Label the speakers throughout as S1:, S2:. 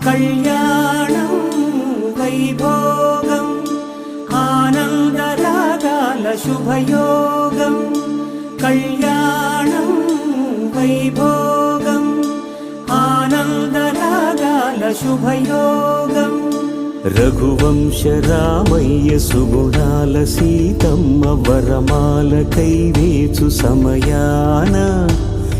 S1: కళ్యాణం వైభోగం ఆనందరాగాల శుభయోగం. కళ్యాణం వైభోగం ఆనందరాగాల శుభయోగం. రఘువంశ రామయ్య సుగుణాల సీతమ్మ వరమాల కైవేచు సమయాన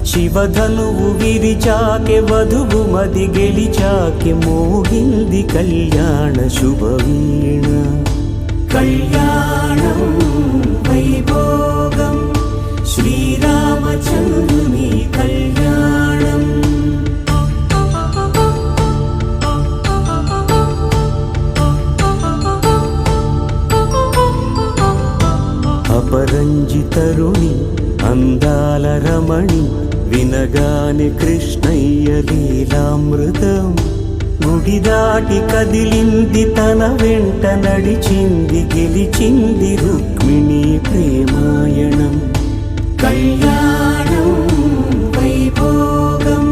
S1: శివధనువు విరిచాకె వధువు మది గెలిచాకె మోగింది కళ్యాణ శుభవీణ. కళ్యాణం వైభోగం శ్రీరామచంద్రుని కళ్యాణం. అపరంజి తరుణి అందాల రమణి వినగానే కృష్ణయ్య లీలామృతం. గుడి దాటి కదిలింది తన వెంట నడిచింది గెలిచింది రుక్మిణి ప్రేమాయణం. కళ్యాణం వైభోగం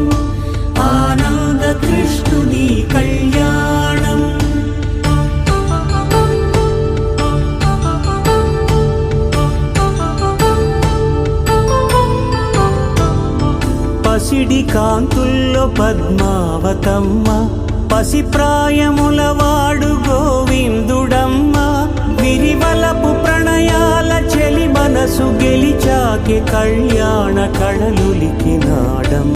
S1: ఆనంద కృష్ణుని కళ్యాణం. పసిడి కాంతుల్లో పద్మావతమ్మ పసి ప్రాయముల వాడు గోవిందుడమ్మ. విరివలపు ప్రణయాల చెలి మనసు గెలిచాకే కళ్యాణ కళలులికినాడం.